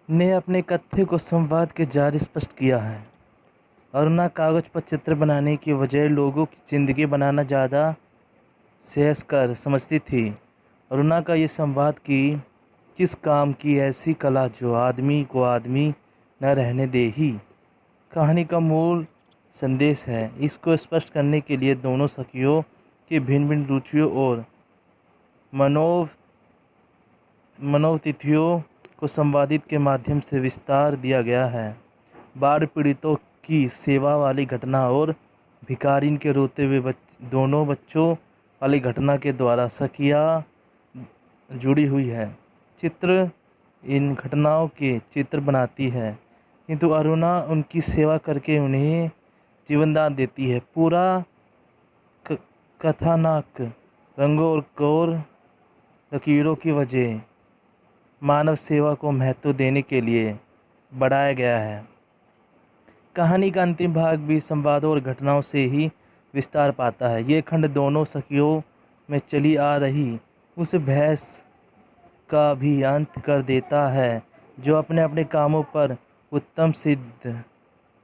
ने अपने कथ्य को संवाद के जारी स्पष्ट किया है। अरुणा कागज पर चित्र बनाने की बजाय लोगों की ज़िंदगी बनाना ज़्यादा सहजकर समझती थी। अरुणा का ये संवाद कि किस काम की ऐसी कला जो आदमी को आदमी न रहने दे ही कहानी का मूल संदेश है। इसको स्पष्ट करने के लिए दोनों सखियों की भिन्न भिन्न रुचियों और मनोतिथियों को संवादित के माध्यम से विस्तार दिया गया है। बाढ़ पीड़ितों की सेवा वाली घटना और भिखारिन के रोते हुए दोनों बच्चों वाली घटना के द्वारा सखियाँ जुड़ी हुई है। चित्र इन घटनाओं के चित्र बनाती है, किंतु अरुणा उनकी सेवा करके उन्हें जीवनदान देती है। पूरा कथानक रंगों और गौर लकीरों की वजह मानव सेवा को महत्व देने के लिए बढ़ाया गया है। कहानी का अंतिम भाग भी संवादों और घटनाओं से ही विस्तार पाता है। ये खंड दोनों सखियों में चली आ रही उस बहस का भी अंत कर देता है जो अपने अपने कामों पर उत्तम सिद्ध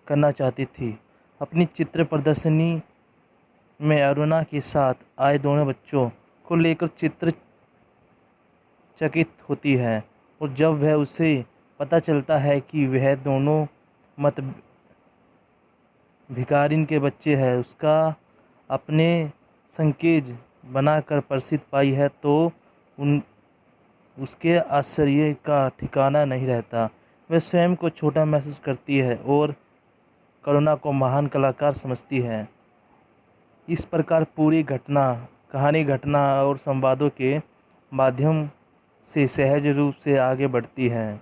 करना चाहती थी। अपनी चित्र प्रदर्शनी में अरुणा के साथ आए दोनों बच्चों को लेकर चित्र चकित होती है, और जब वह उसे पता चलता है कि वह दोनों मत भिखारिन के बच्चे हैं, उसका अपने संकेत बनाकर प्रसिद्ध पाई है, तो उसके आश्चर्य का ठिकाना नहीं रहता। वह स्वयं को छोटा महसूस करती है और करुणा को महान कलाकार समझती है। इस प्रकार पूरी कहानी घटना और संवादों के माध्यम से सहज रूप से आगे बढ़ती है।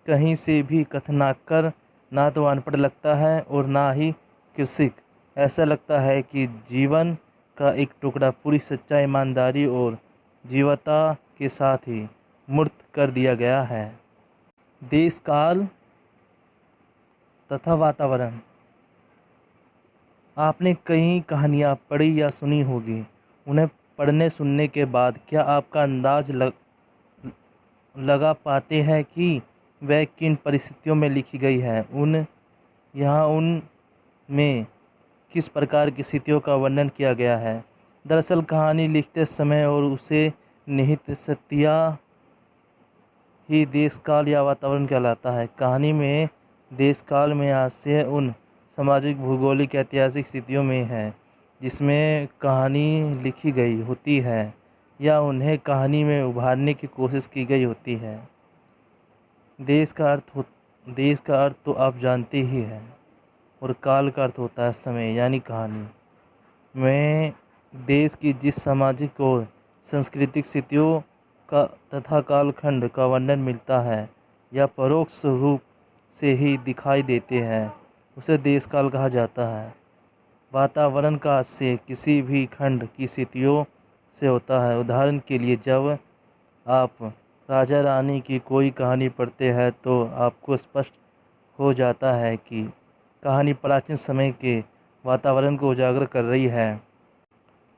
कहीं से भी कथनाकर ना तो अनपढ़ लगता है और ना ही कृषिक। ऐसा लगता है कि जीवन का एक टुकड़ा पूरी सच्चाई, ईमानदारी और जीवता के साथ ही मूर्त कर दिया गया है। देश, काल तथा वातावरण। आपने कई कहानियाँ पढ़ी या सुनी होगी। उन्हें पढ़ने सुनने के बाद क्या आपका अंदाज लगा पाते हैं कि वह किन परिस्थितियों में लिखी गई है? उनमें किस प्रकार की स्थितियों का वर्णन किया गया है? दरअसल कहानी लिखते समय और उसे निहित सत्या ही देश, काल या वातावरण कहलाता है। कहानी में देश काल में आशय उन सामाजिक, भौगोलिक, ऐतिहासिक स्थितियों में है जिसमें कहानी लिखी गई होती है या उन्हें कहानी में उभारने की कोशिश की गई होती है। देश का अर्थ तो आप जानते ही हैं, और काल का अर्थ होता है समय, यानी कहानी में देश की जिस सामाजिक और सांस्कृतिक स्थितियों का तथा कालखंड का वर्णन मिलता है या परोक्ष रूप से ही दिखाई देते हैं, उसे देश काल कहा जाता है। वातावरण का आशय किसी भी खंड की स्थितियों से होता है। उदाहरण के लिए, जब आप राजा रानी की कोई कहानी पढ़ते हैं तो आपको स्पष्ट हो जाता है कि कहानी प्राचीन समय के वातावरण को उजागर कर रही है।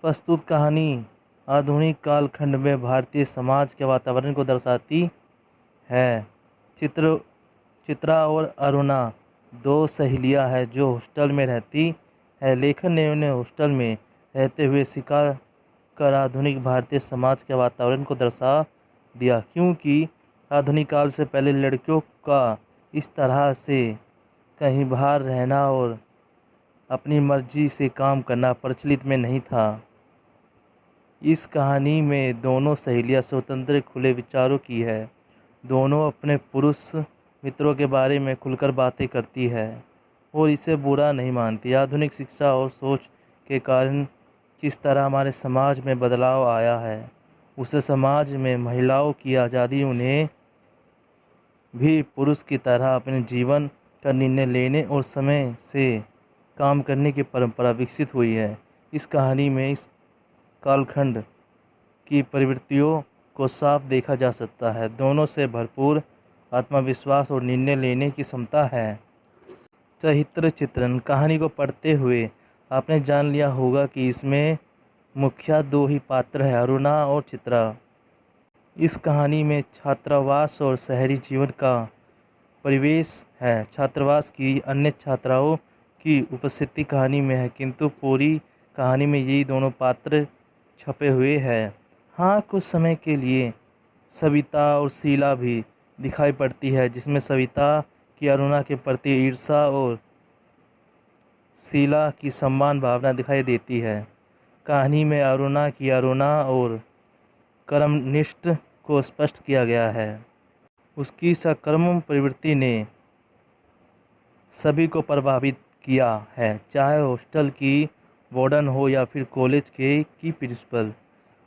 प्रस्तुत कहानी आधुनिक कालखंड में भारतीय समाज के वातावरण को दर्शाती है। चित्रा और अरुणा दो सहेलियां हैं जो हॉस्टल में रहती है। लेखक ने उन्हें हॉस्टल में रहते हुए सिखा कर आधुनिक भारतीय समाज के वातावरण को दर्शा दिया, क्योंकि आधुनिक काल से पहले लड़कियों का इस तरह से कहीं बाहर रहना और अपनी मर्जी से काम करना प्रचलित में नहीं था। इस कहानी में दोनों सहेलियां स्वतंत्र, खुले विचारों की है। दोनों अपने पुरुष मित्रों के बारे में खुलकर बातें करती है और इसे बुरा नहीं मानती। आधुनिक शिक्षा और सोच के कारण किस तरह हमारे समाज में बदलाव आया है, उसे समाज में महिलाओं की आज़ादी, उन्हें भी पुरुष की तरह अपने जीवन का निर्णय लेने और समय से काम करने की परंपरा विकसित हुई है। इस कहानी में इस कालखंड की प्रवृत्तियों को साफ देखा जा सकता है। दोनों से भरपूर आत्मविश्वास और निर्णय लेने की क्षमता है। चरित्र चित्रण। कहानी को पढ़ते हुए आपने जान लिया होगा कि इसमें मुख्य दो ही पात्र हैं, अरुणा और चित्रा। इस कहानी में छात्रावास और शहरी जीवन का परिवेश है। छात्रावास की अन्य छात्राओं की उपस्थिति कहानी में है, किंतु पूरी कहानी में यही दोनों पात्र छपे हुए हैं। हाँ, कुछ समय के लिए सविता और शीला भी दिखाई पड़ती है, जिसमें सविता की अरुणा के प्रति ईर्ष्या और शीला की सम्मान भावना दिखाई देती है। कहानी में अरुणा और कर्मनिष्ठ को स्पष्ट किया गया है। उसकी सकर्मक प्रवृत्ति ने सभी को प्रभावित किया है, चाहे हॉस्टल की वार्डन हो या फिर कॉलेज की प्रिंसिपल।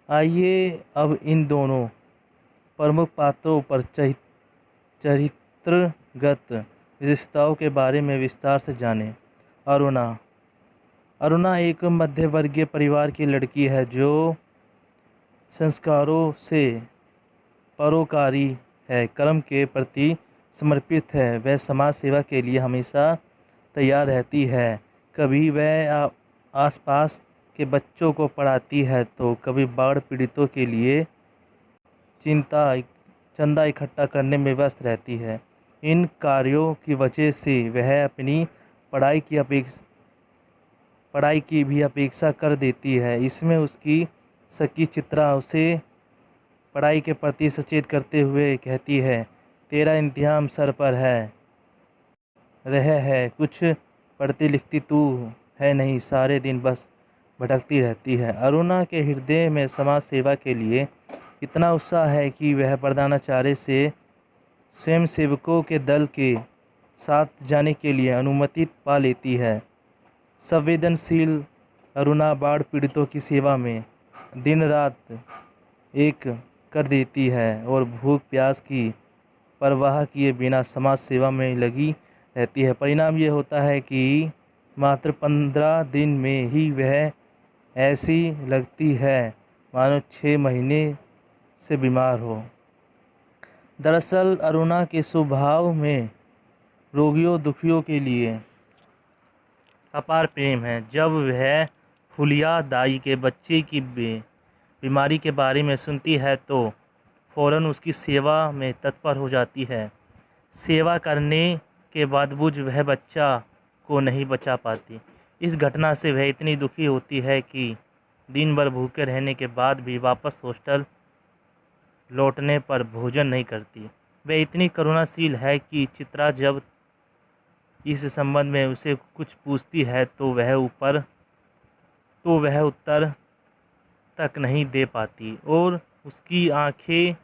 आइए अब इन दोनों प्रमुख पात्रों पर चरित्रगत रिश्तों के बारे में विस्तार से जानें। अरुणा एक मध्यवर्गीय परिवार की लड़की है जो संस्कारों से परोपकारी है, कर्म के प्रति समर्पित है। वह समाज सेवा के लिए हमेशा तैयार रहती है। कभी वह आसपास के बच्चों को पढ़ाती है तो कभी बाढ़ पीड़ितों के लिए चंदा इकट्ठा करने में व्यस्त रहती है। इन कार्यों की वजह से वह अपनी पढ़ाई की भी अपेक्षा कर देती है। इसमें उसकी सखी चित्रा उसे पढ़ाई के प्रति सचेत करते हुए कहती है, तेरा इम्तिहान सर पर है, कुछ पढ़ती लिखती तू है नहीं, सारे दिन बस भटकती रहती है। अरुणा के हृदय में समाज सेवा के लिए इतना उत्साह है कि वह प्रधानाचार्य से स्वयंसेवकों के दल के साथ जाने के लिए अनुमति पा लेती है। संवेदनशील अरुणा बाढ़ पीड़ितों की सेवा में दिन रात एक कर देती है और भूख प्यास की परवाह किए बिना समाज सेवा में लगी रहती है। परिणाम ये होता है कि मात्र 15 दिन में ही वह ऐसी लगती है मानो 6 महीने से बीमार हो। दरअसल अरुणा के स्वभाव में रोगियों दुखियों के लिए अपार प्रेम है। जब वह फुलिया दाई के बच्चे की बीमारी के बारे में सुनती है तो फौरन उसकी सेवा में तत्पर हो जाती है। सेवा करने के बावजूद वह बच्चा को नहीं बचा पाती। इस घटना से वह इतनी दुखी होती है कि दिन भर भूखे रहने के बाद भी वापस हॉस्टल लौटने पर भोजन नहीं करती। वह इतनी करुणाशील है कि चित्रा जब इस संबंध में उसे कुछ पूछती है तो वह उत्तर तक नहीं दे पाती और उसकी आंखें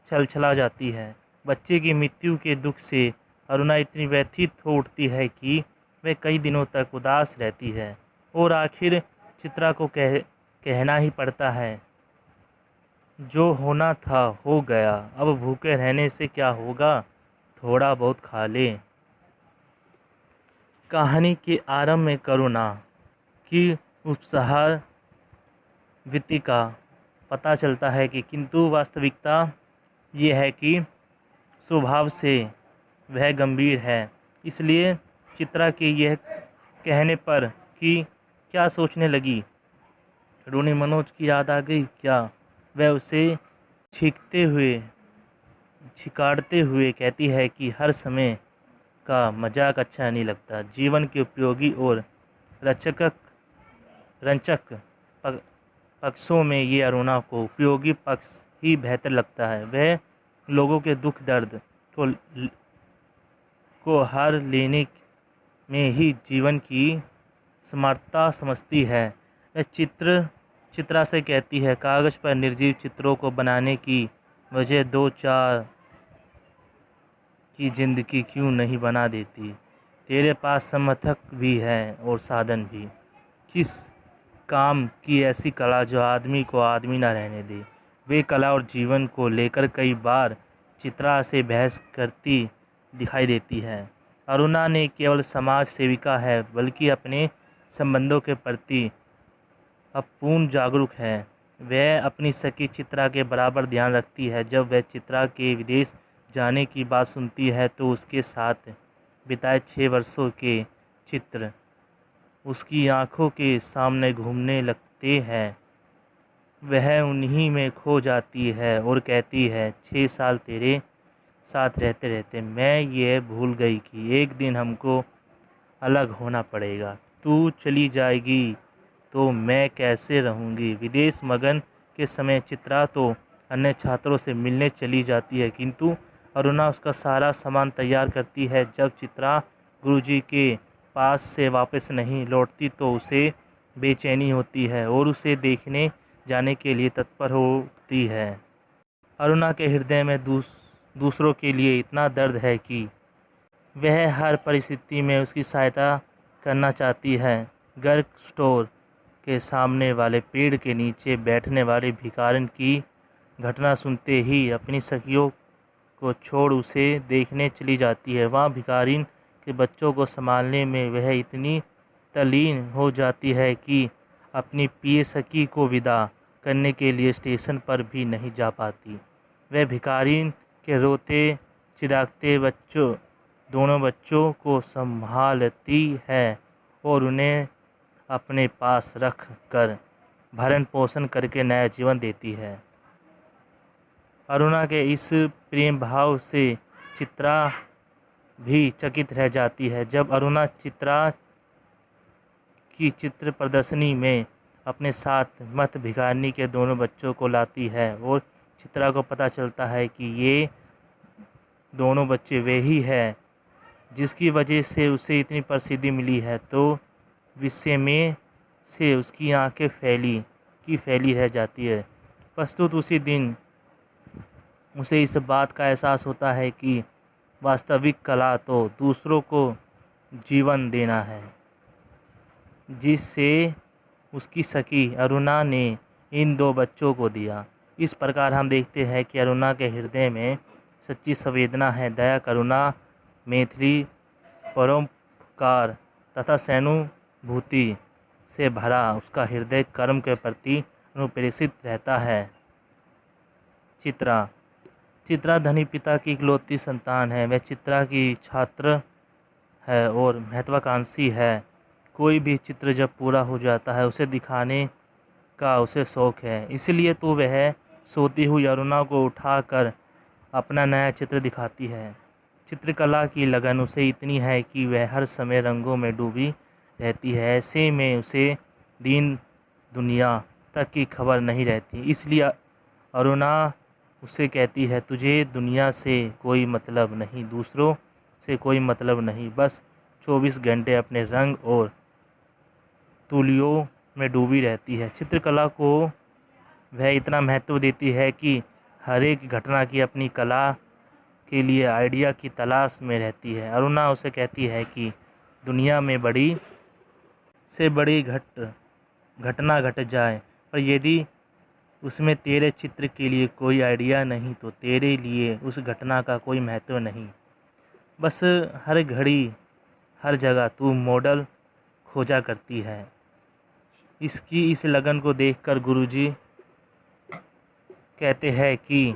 छलछला जाती है। बच्चे की मृत्यु के दुख से अरुणा इतनी व्यथित हो उठती है कि वह कई दिनों तक उदास रहती है और आखिर चित्रा को कहना ही पड़ता है, जो होना था हो गया, अब भूखे रहने से क्या होगा, थोड़ा बहुत खा ले। कहानी के आरंभ में करुणा की उपहार वृत्ति का पता चलता है कि किंतु वास्तविकता ये है कि स्वभाव से वह गंभीर है। इसलिए चित्रा के यह कहने पर कि क्या सोचने लगी, रोनी मनोज की याद आ गई क्या, वह उसे छिकाड़ते हुए कहती है कि हर समय का मजाक अच्छा नहीं लगता। जीवन के उपयोगी और रंचक पक्षों में ये अरुणा को उपयोगी पक्ष ही बेहतर लगता है। वह लोगों के दुख दर्द को हर लेने में ही जीवन की समर्थता समझती है। वह चित्रा से कहती है, कागज पर निर्जीव चित्रों को बनाने की वजह 2-4 की जिंदगी क्यों नहीं बना देती। तेरे पास समर्थक भी है और साधन भी। किस काम की ऐसी कला जो आदमी को आदमी ना रहने दे। वे कला और जीवन को लेकर कई बार चित्रा से बहस करती दिखाई देती है। अरुणा ने केवल समाज सेविका है बल्कि अपने संबंधों के प्रति अपूर्ण जागरूक है। वह अपनी सखी चित्रा के बराबर ध्यान रखती है। जब वह चित्रा के विदेश जाने की बात सुनती है तो उसके साथ बिताए 6 वर्षों के चित्र उसकी आंखों के सामने घूमने लगते हैं। वह उन्हीं में खो जाती है और कहती है, 6 साल तेरे साथ रहते रहते मैं ये भूल गई कि एक दिन हमको अलग होना पड़ेगा। तू चली जाएगी तो मैं कैसे रहूँगी। विदेश मगन के समय चित्रा तो अन्य छात्रों से मिलने चली जाती है, किंतु अरुणा उसका सारा सामान तैयार करती है। जब चित्रा गुरुजी के पास से वापस नहीं लौटती तो उसे बेचैनी होती है और उसे देखने जाने के लिए तत्पर होती है। अरुणा के हृदय में दूसरों के लिए इतना दर्द है कि वह हर परिस्थिति में उसकी सहायता करना चाहती है। गर्ग स्टोर के सामने वाले पेड़ के नीचे बैठने वाले भिखारिन की घटना सुनते ही अपनी सखियों को छोड़ उसे देखने चली जाती है। वहाँ भिखारिन के बच्चों को संभालने में वह इतनी तल्लीन हो जाती है कि अपनी प्रिय सखी को विदा करने के लिए स्टेशन पर भी नहीं जा पाती। वह भिखारिन के रोते चिरागते दोनों बच्चों को संभालती है और उन्हें अपने पास रख कर भरण पोषण करके नया जीवन देती है। अरुणा के इस प्रेम भाव से चित्रा भी चकित रह जाती है। जब अरुणा चित्रा की चित्र प्रदर्शनी में अपने साथ मत भिखारिनी के दोनों बच्चों को लाती है और चित्रा को पता चलता है कि ये दोनों बच्चे वे ही हैं जिसकी वजह से उसे इतनी प्रसिद्धि मिली है, तो विषय में से उसकी आंखें फैली रह जाती है। प्रस्तुत उसी दिन उसे इस बात का एहसास होता है कि वास्तविक कला तो दूसरों को जीवन देना है, जिससे उसकी सखी अरुणा ने इन दो बच्चों को दिया। इस प्रकार हम देखते हैं कि अरुणा के हृदय में सच्ची संवेदना है, दया, करुणा, मैत्री, परोपकार तथा सहानुभूति से भरा उसका हृदय कर्म के प्रति अनुप्रेषित रहता है। चित्रा धनी पिता की इकलौती संतान है। वह चित्रा की छात्र है और महत्वाकांक्षी है। कोई भी चित्र जब पूरा हो जाता है उसे दिखाने का उसे शौक है, इसलिए तो वह सोती हुई अरुणा को उठाकर अपना नया चित्र दिखाती है। चित्रकला की लगन उसे इतनी है कि वह हर समय रंगों में डूबी रहती है। ऐसे में उसे दीन दुनिया तक की खबर नहीं रहती। इसलिए अरुणा उससे कहती है, तुझे दुनिया से कोई मतलब नहीं, दूसरों से कोई मतलब नहीं, बस 24 घंटे अपने रंग और तुलियों में डूबी रहती है। चित्रकला को वह इतना महत्व देती है कि हर एक घटना की अपनी कला के लिए आइडिया की तलाश में रहती है। अरुणा उसे कहती है कि दुनिया में बड़ी से बड़ी घटना घट जाए, पर यदि उसमें तेरे चित्र के लिए कोई आइडिया नहीं तो तेरे लिए उस घटना का कोई महत्व नहीं। बस हर घड़ी हर जगह तू मॉडल खोजा करती है। इसकी इस लगन को देखकर गुरुजी कहते हैं कि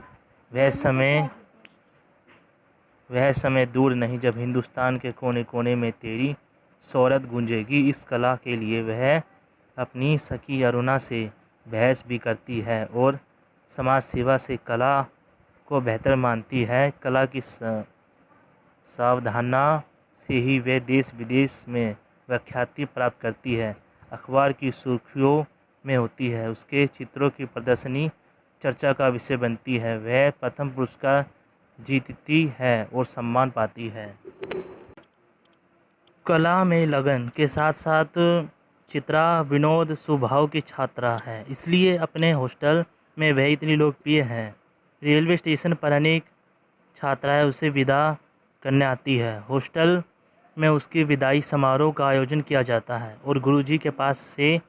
वह समय दूर नहीं जब हिंदुस्तान के कोने कोने में तेरी शोहरत गूंजेगी। इस कला के लिए वह अपनी सखी अरुणा से बहस भी करती है और समाज सेवा से कला को बेहतर मानती है। कला की सावधाना से ही वह देश विदेश में प्रख्याति प्राप्त करती है, अखबार की सुर्खियों में होती है। उसके चित्रों की प्रदर्शनी चर्चा का विषय बनती है। वह प्रथम पुरस्कार जीतती है और सम्मान पाती है। कला में लगन के साथ साथ चित्रा विनोद स्वभाव की छात्रा है, इसलिए अपने हॉस्टल में वह इतनी लोकप्रिय है। रेलवे स्टेशन पर अनेक छात्राएं उसे विदा करने आती है। हॉस्टल में उसके विदाई समारोह का आयोजन किया जाता है और गुरुजी के पास से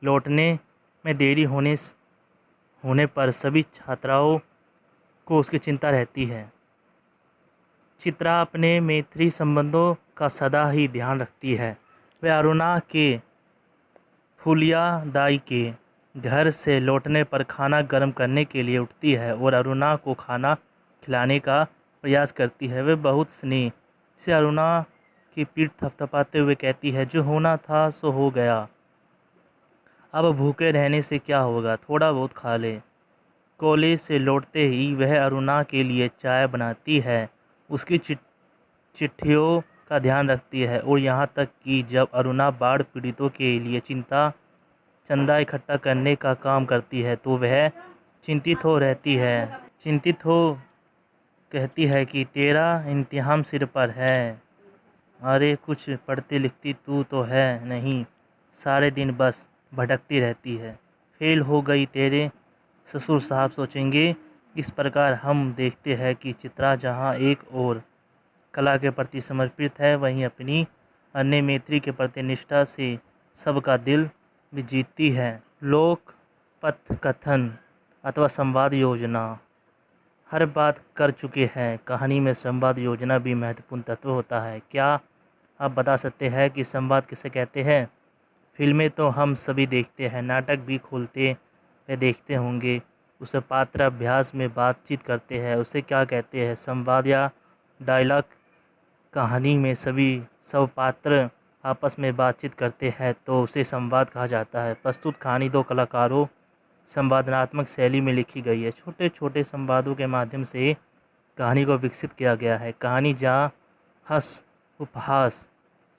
लौटने में देरी होने पर सभी छात्राओं को उसकी चिंता रहती है। चित्रा अपने मैत्री संबंधों का सदा ही ध्यान रखती है। वह अरुणा के फूलिया दाई के घर से लौटने पर खाना गर्म करने के लिए उठती है और अरुणा को खाना खिलाने का प्रयास करती है। वह बहुत स्नेह से अरुणा की पीठ थपथपाते हुए कहती है, जो होना था सो हो गया, अब भूखे रहने से क्या होगा, थोड़ा बहुत खा ले। कॉलेज से लौटते ही वह अरुणा के लिए चाय बनाती है, उसकी चिट्ठियों का ध्यान रखती है और यहाँ तक कि जब अरुणा बाढ़ पीड़ितों के लिए चंदा इकट्ठा करने का काम करती है तो वह चिंतित हो रहती है। चिंतित हो कहती है कि तेरा इम्तिहान सिर पर है। अरे कुछ पढ़ती लिखती तू तो है नहीं, सारे दिन बस भटकती रहती है। फेल हो गई तेरे ससुर साहब सोचेंगे। इस प्रकार हम देखते हैं कि चित्रा जहाँ एक और कला के प्रति समर्पित है, वहीं अपनी अन्य मैत्री के प्रति निष्ठा से सबका दिल भी जीतती है। लोक पथ कथन अथवा संवाद योजना हर बात कर चुके हैं। कहानी में संवाद योजना भी महत्वपूर्ण तत्व होता है। क्या आप बता सकते हैं कि संवाद किसे कहते हैं? फिल्में तो हम सभी देखते हैं, नाटक भी खोलते वे देखते होंगे। उसे पात्र अभ्यास में बातचीत करते हैं, उसे क्या कहते हैं? संवाद या डायलॉग। कहानी में सब पात्र आपस में बातचीत करते हैं तो उसे संवाद कहा जाता है। प्रस्तुत कहानी दो कलाकारों संवादात्मक शैली में लिखी गई है। छोटे छोटे संवादों के माध्यम से कहानी को विकसित किया गया है। कहानी जहाँ हंस उपहास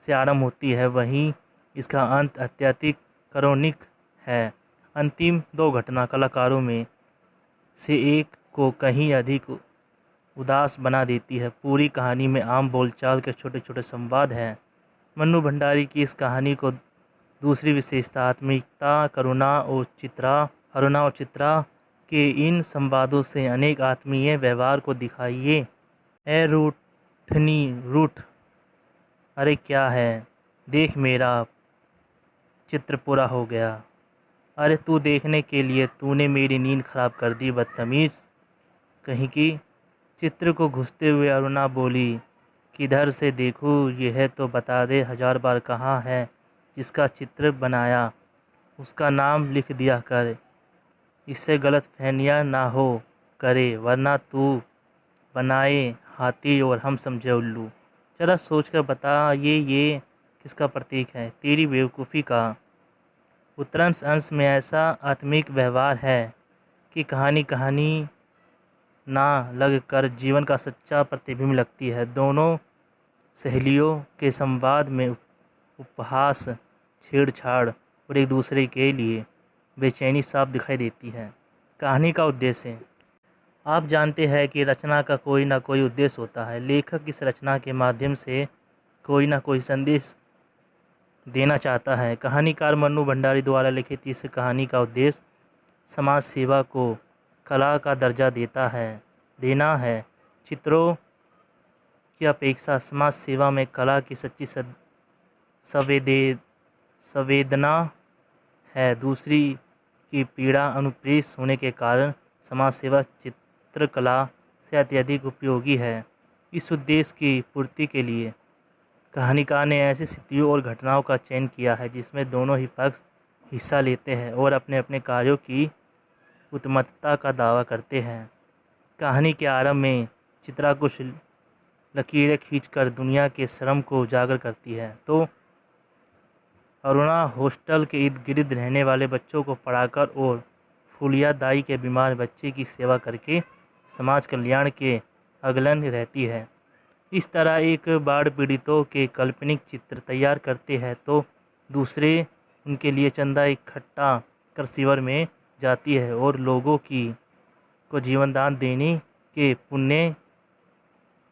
से आरंभ होती है, वहीं इसका अंत अत्यधिक कारुणिक है। अंतिम दो घटना कलाकारों में से एक को कहीं अधिक उदास बना देती है। पूरी कहानी में आम बोलचाल के छोटे छोटे संवाद हैं। मन्नू भंडारी की इस कहानी को दूसरी विशेषता आत्मिकता अरुणा और चित्रा के इन संवादों से अनेक आत्मीय व्यवहार को दिखाइए। ए रूठ अरे क्या है, देख मेरा चित्र पूरा हो गया। अरे तू देखने के लिए तूने मेरी नींद खराब कर दी, बदतमीज कहीं की। चित्र को घुसते हुए अरुणा बोली, किधर से देखूं, यह तो बता दे 1000 बार कहाँ है जिसका चित्र बनाया उसका नाम लिख दिया कर, इससे गलतफहमियां ना हो करे, वरना तू बनाए हाथी और हम समझे उल्लू। जरा सोचकर बता ये किसका प्रतीक है? तेरी बेवकूफ़ी का। उत्तरांश अंश में ऐसा आत्मिक व्यवहार है कि कहानी ना लग कर जीवन का सच्चा प्रतिबिंब लगती है। दोनों सहेलियों के संवाद में उपहास, छेड़छाड़ और एक दूसरे के लिए बेचैनी साफ दिखाई देती है। कहानी का उद्देश्य। आप जानते हैं कि रचना का कोई ना कोई उद्देश्य होता है। लेखक इस रचना के माध्यम से कोई ना कोई संदेश देना चाहता है। कहानीकार मन्नू भंडारी द्वारा लिखित इस कहानी का उद्देश्य समाज सेवा को कला का दर्जा देना है। चित्रों की अपेक्षा समाज सेवा में कला की सच्ची संवेदना है। दूसरी की पीड़ा अनुप्रेष होने के कारण समाज सेवा चित्रकला से अत्यधिक उपयोगी है। इस उद्देश्य की पूर्ति के लिए कहानीकार ने ऐसी स्थितियों और घटनाओं का चयन किया है जिसमें दोनों ही पक्ष हिस्सा लेते हैं और अपने अपने कार्यों की उत्तमता का दावा करते हैं। कहानी के आरंभ में चित्रा कुछ लकीरें खींचकर दुनिया के श्रम को उजागर करती है तो अरुणा हॉस्टल के इर्द गिर्द रहने वाले बच्चों को पढ़ाकर और फूलिया दाई के बीमार बच्चे की सेवा करके समाज कल्याण के अग्रणी रहती है। इस तरह एक बाढ़ पीड़ितों के काल्पनिक चित्र तैयार करते हैं तो दूसरे उनके लिए चंदा इकट्ठा कर शिविर में जाती है और लोगों को जीवनदान देने के पुण्य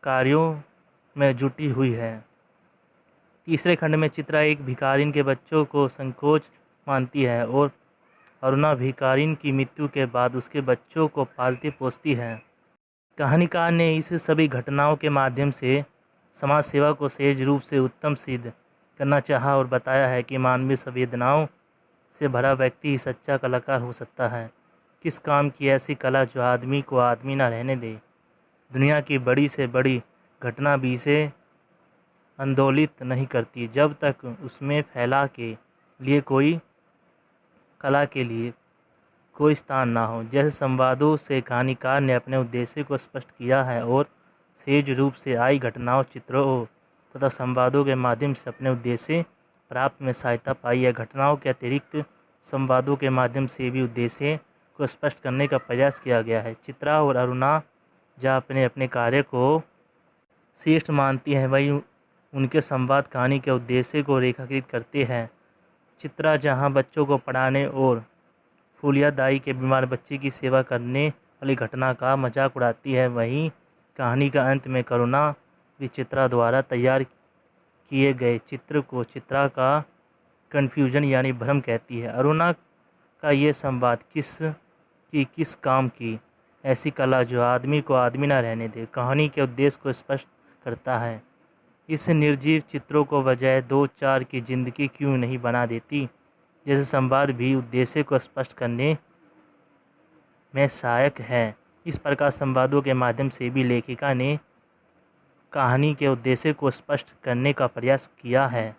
कार्यों में जुटी हुई है। तीसरे खंड में चित्रा एक भिखारिन के बच्चों को संकोच मानती है और अरुणा भिखारिन की मृत्यु के बाद उसके बच्चों को पालती पोसती है। कहानीकार ने इस सभी घटनाओं के माध्यम से समाज सेवा को सहज रूप से उत्तम सिद्ध करना चाहा और बताया है कि मानवीय संवेदनाओं से भरा व्यक्ति ही सच्चा कलाकार हो सकता है। किस काम की ऐसी कला जो आदमी को आदमी ना रहने दे। दुनिया की बड़ी से बड़ी घटना भी इसे आंदोलित नहीं करती जब तक उसमें फैला के लिए कोई कला के लिए कोई स्थान ना हो। जैसे संवादों से कहानीकार ने अपने उद्देश्य को स्पष्ट किया है और सहज रूप से आई घटनाओं, चित्रों तथा संवादों के माध्यम से अपने उद्देश्य प्राप्त में सहायता पाई है। घटनाओं के अतिरिक्त संवादों के माध्यम से भी उद्देश्य को स्पष्ट करने का प्रयास किया गया है। चित्रा और अरुणा जहाँ अपने अपने कार्य को श्रेष्ठ मानती हैं, वही उनके संवाद कहानी के उद्देश्य को रेखांकित करते हैं। चित्रा जहाँ बच्चों को पढ़ाने और फूलिया दाई के बीमार बच्चे की सेवा करने वाली घटना का मजाक उड़ाती है, वहीं कहानी का अंत में करुणा भी चित्रा द्वारा तैयार किए गए चित्र को चित्रा का कन्फ्यूजन यानी भ्रम कहती है। अरुणा का ये संवाद किस काम की ऐसी कला जो आदमी को आदमी ना रहने दे, कहानी के उद्देश्य को स्पष्ट करता है। इस निर्जीव चित्रों को बजाय 2-4 की जिंदगी क्यों नहीं बना देती, जैसे संवाद भी उद्देश्य को स्पष्ट करने में सहायक है। इस प्रकार संवादों के माध्यम से भी लेखिका ने कहानी के उद्देश्य को स्पष्ट करने का प्रयास किया है।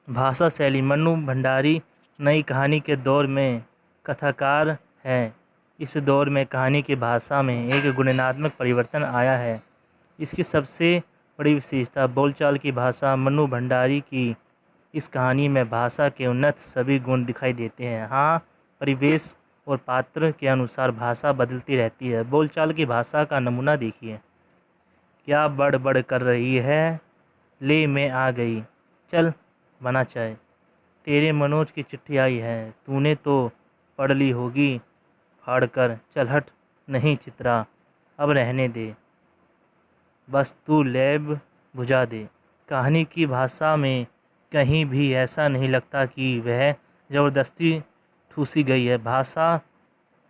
भाषा शैली। मन्नू भंडारी नई कहानी के दौर में कथाकार हैं। इस दौर में कहानी की भाषा में एक गुणात्मक परिवर्तन आया है। इसकी सबसे बड़ी विशेषता बोलचाल की भाषा। मन्नू भंडारी की इस कहानी में भाषा के उन्नत सभी गुण दिखाई देते हैं। हाँ, परिवेश और पात्र के अनुसार भाषा बदलती रहती है। बोलचाल की भाषा का नमूना देखिए। क्या बड़ कर रही है, ले मैं आ गई, चल बना चाय, तेरे मनोज की चिट्ठी आई है, तूने तो पढ़ ली होगी, फाड़ कर, चल हट, नहीं चित्रा अब रहने दे, बस तू लैब बुझा दे। कहानी की भाषा में कहीं भी ऐसा नहीं लगता कि वह ज़बरदस्ती ठूसी गई है। भाषा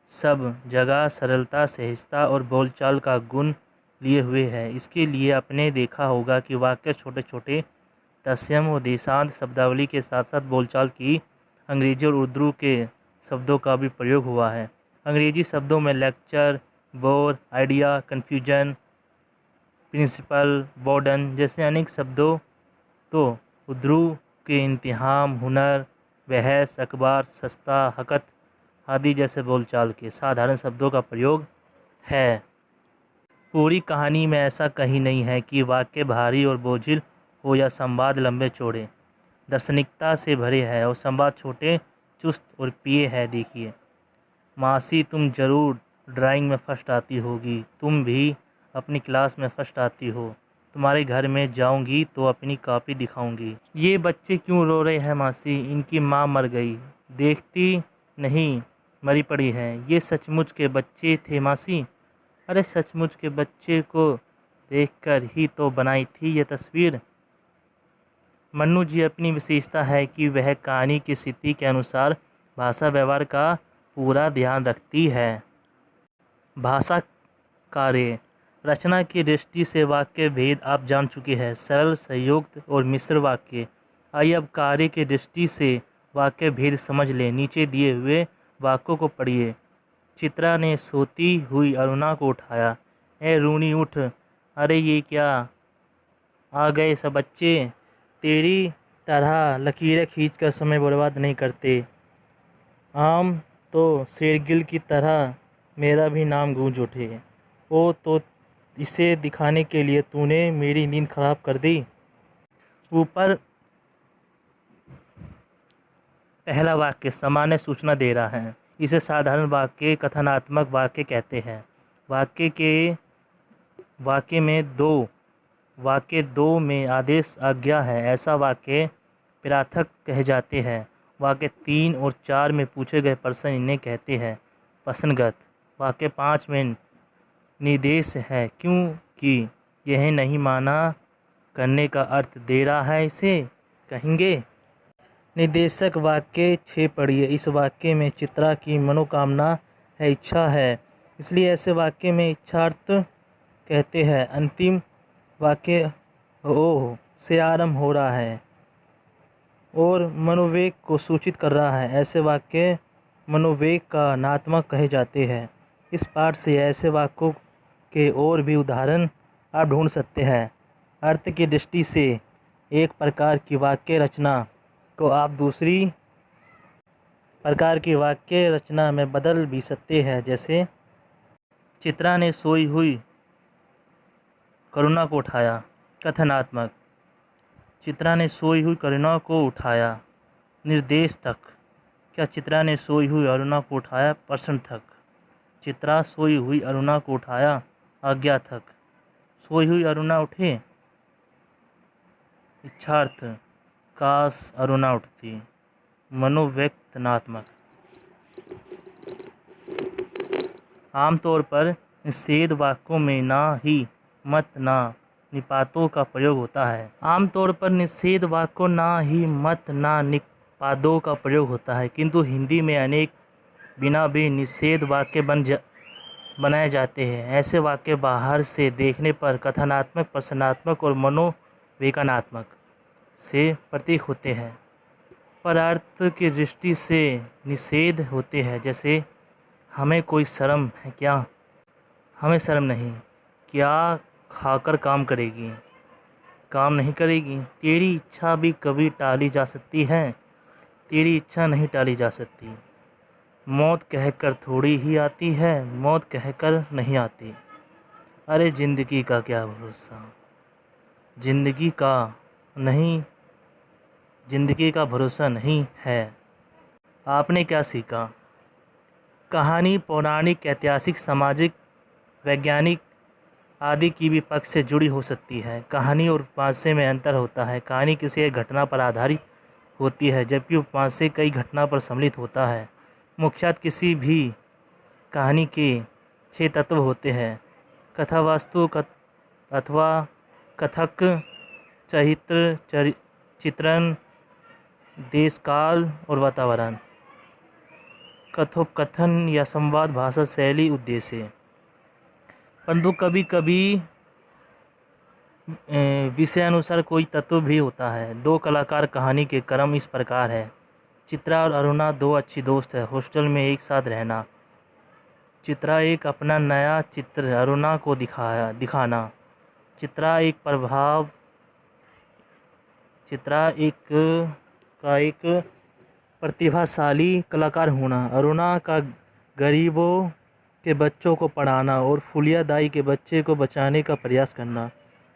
सब जगह सरलता, सहजता और बोलचाल का गुण लिए हुए है। इसके लिए आपने देखा होगा कि वाक्य छोटे छोटे तस्यम और देशांत शब्दावली के साथ साथ बोलचाल की अंग्रेजी और उर्दू के शब्दों का भी प्रयोग हुआ है। अंग्रेजी शब्दों में lecture, bore, idea, confusion, principal, warden जैसे अनेक शब्दों तो उर्दू के इंतहाम, हुनर, बहस, अखबार, सस्ता, हकत आदि जैसे बोलचाल के साधारण शब्दों का प्रयोग है। पूरी कहानी में ऐसा कहीं नहीं है कि वाक्य भारी और बोझिल हो या संवाद लंबे चौड़े। दार्शनिकता से भरे है और संवाद छोटे, चुस्त और पिए है। देखिए, मासी तुम जरूर ड्राइंग में फर्स्ट आती होगी, तुम भी अपनी क्लास में फर्स्ट आती हो, तुम्हारे घर में जाऊंगी तो अपनी कॉपी दिखाऊंगी। ये बच्चे क्यों रो रहे हैं मासी, इनकी माँ मर गई, देखती नहीं मरी पड़ी है। ये सचमुच के बच्चे थे मासी, अरे सचमुच के बच्चे को देखकर ही तो बनाई थी ये तस्वीर। मन्नू जी अपनी विशेषता है कि वह कहानी की स्थिति के अनुसार भाषा व्यवहार का पूरा ध्यान रखती है। भाषा कार्य। रचना की दृष्टि से वाक्य भेद आप जान चुके हैं, सरल, संयुक्त और मिश्र वाक्य। आइए अब कार्य की दृष्टि से वाक्य भेद समझ लें। नीचे दिए हुए वाक्यों को पढ़िए। चित्रा ने सोती हुई अरुणा को उठाया। ए रूनी उठ, अरे ये क्या, आ गए सब बच्चे, तेरी तरह लकीरें खींचकर समय बर्बाद नहीं करते। आम तो शेरगिल की तरह मेरा भी नाम गूंज उठे। ओ तो इसे दिखाने के लिए तूने मेरी नींद खराब कर दी। ऊपर पहला वाक्य सामान्य सूचना दे रहा है। इसे साधारण वाक्य, कथनात्मक वाक्य कहते हैं। वाक्य दो में आदेश आज्ञा है, ऐसा वाक्य प्रार्थक कहे जाते हैं। वाक्य 3 और 4 में पूछे गए प्रश्न इन्हें कहते हैं प्रश्नगत। वाक्य 5 में निर्देश है, क्योंकि यह नहीं माना करने का अर्थ दे रहा है, इसे कहेंगे निर्देशक। वाक्य 6 पढ़िए। इस वाक्य में चित्रा की मनोकामना है, इच्छा है, इसलिए ऐसे वाक्य में इच्छार्थ कहते हैं। अंतिम वाक्य ओह से आरंभ हो रहा है और मनोवेग को सूचित कर रहा है, ऐसे वाक्य मनोवेग का नात्मक कहे जाते हैं। इस पाठ से ऐसे वाक्यों के और भी उदाहरण आप ढूंढ सकते हैं। अर्थ की दृष्टि से एक प्रकार की वाक्य रचना को आप दूसरी प्रकार की वाक्य रचना में बदल भी सकते हैं। जैसे चित्रा ने सोई हुई करुणा को उठाया। कथनात्मक, चित्रा ने सोई हुई करुणा को उठाया। निर्देश तक, क्या चित्रा ने सोई हुई अरुणा को उठाया प्रश्न थक। चित्रा सोई हुई अरुणा को उठाया आज्ञा थक। सोई हुई अरुणा उठे इच्छार्थ काश अरुणा उठती। मनोव्यक्तनात्मक। आमतौर पर निषेध वाक्यों में ना ही मत ना निपातों का प्रयोग होता है। आमतौर पर निषेध वाक्यों ना ही मत ना निपातों का प्रयोग होता है, किंतु हिंदी में अनेक बिना भी निषेध वाक्य बनाए जाते हैं। ऐसे वाक्य बाहर से देखने पर कथनात्मक, प्रश्नात्मक और मनोविज्ञानात्मक से प्रतीक होते हैं, पर अर्थ की दृष्टि से निषेध होते हैं। जैसे हमें कोई शर्म है क्या? हमें शर्म नहीं। क्या खाकर काम करेगी? काम नहीं करेगी। तेरी इच्छा भी कभी टाली जा सकती है, तेरी इच्छा नहीं टाली जा सकती। मौत कहकर थोड़ी ही आती है, मौत कहकर नहीं आती। अरे जिंदगी का क्या भरोसा, जिंदगी का भरोसा नहीं है। आपने क्या सीखा? कहानी पौराणिक, ऐतिहासिक, सामाजिक, वैज्ञानिक आदि की भी पक्ष से जुड़ी हो सकती है। कहानी और उपन्यास में अंतर होता है। कहानी किसी एक घटना पर आधारित होती है, जबकि उपन्यास कई घटना पर सम्मिलित होता है। मुख्यतः किसी भी कहानी के 6 तत्व होते हैं: कथावस्तु अथवा कथक, चरित्र, चित्रण, देश, काल और वातावरण, कथोपकथन या संवाद, भाषा, शैली, उद्देश्य। परंतु कभी कभी विषय अनुसार कोई तत्व भी होता है। 2 कलाकार कहानी के क्रम इस प्रकार है। चित्रा और अरुणा 2 अच्छी दोस्त है। हॉस्टल में एक साथ रहना। चित्रा एक अपना नया चित्र अरुणा को दिखाना। चित्रा एक प्रतिभाशाली कलाकार होना। अरुणा का गरीबों के बच्चों को पढ़ाना और फुलिया दाई के बच्चे को बचाने का प्रयास करना।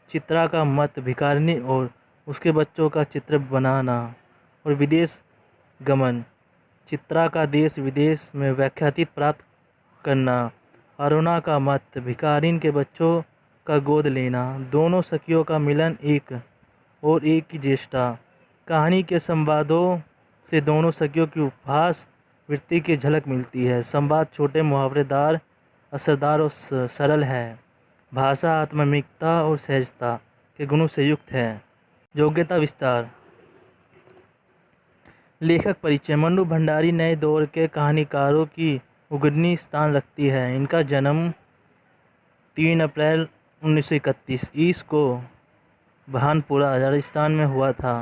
चित्रा का मत भिखारिनी और उसके बच्चों का चित्र बनाना और विदेश गमन। चित्रा का देश विदेश में व्याख्याति प्राप्त करना। अरुणा का मत भिखारिन के बच्चों का गोद लेना। दोनों सखियों का मिलन एक की ज्येष्ठा। कहानी के संवादों से दोनों सखियों की उपहास वृत्ति की झलक मिलती है। संवाद छोटे, मुहावरेदार, असरदार और सरल है। भाषा आत्मीयता और सहजता के गुणों से युक्त है। योग्यता विस्तार। लेखक परिचय। मन्नू भंडारी नए दौर के कहानीकारों की अग्रणी स्थान रखती है। इनका जन्म 3 अप्रैल 1931 ईस्वी को भानपुरा राजस्थान में हुआ था।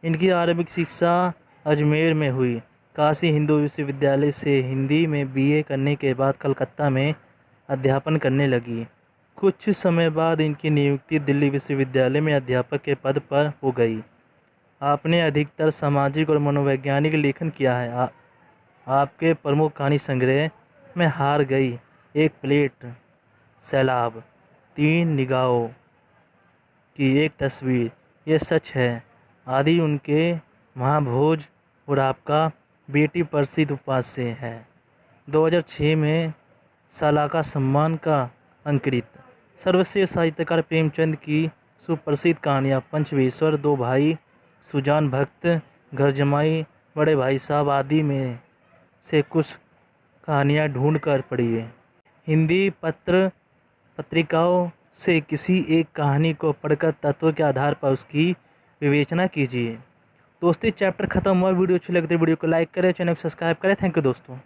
इनकी आरंभिक शिक्षा अजमेर में हुई। काशी हिंदू विश्वविद्यालय से हिंदी में BA करने के बाद कलकत्ता में अध्यापन करने लगी। कुछ समय बाद इनकी नियुक्ति दिल्ली विश्वविद्यालय में अध्यापक के पद पर हो गई। आपने अधिकतर सामाजिक और मनोवैज्ञानिक लेखन किया है। आपके प्रमुख कहानी संग्रह में हार गई, एक प्लेट, सैलाब, 3 निगाहों की एक तस्वीर, ये सच है आदि उनके महाभोज और आपका बेटी प्रसिद्ध उपन्यास है। 2006 में सालाका सम्मान का अंकित। सर्वश्रेष्ठ साहित्यकार प्रेमचंद की सुप्रसिद्ध कहानियाँ पंचवेश्वर, 2 भाई, सुजान भक्त, घर जमाई, बड़े भाई साहब आदि में से कुछ कहानियाँ ढूंढ कर पढ़िए। हिंदी पत्रिकाओं से किसी एक कहानी को पढ़कर तत्व के आधार पर उसकी विवेचना कीजिए। दोस्तों चैप्टर खत्म हुआ। वीडियो अच्छी लगती है वीडियो को लाइक करें, चैनल को सब्सक्राइब करें। थैंक यू दोस्तों।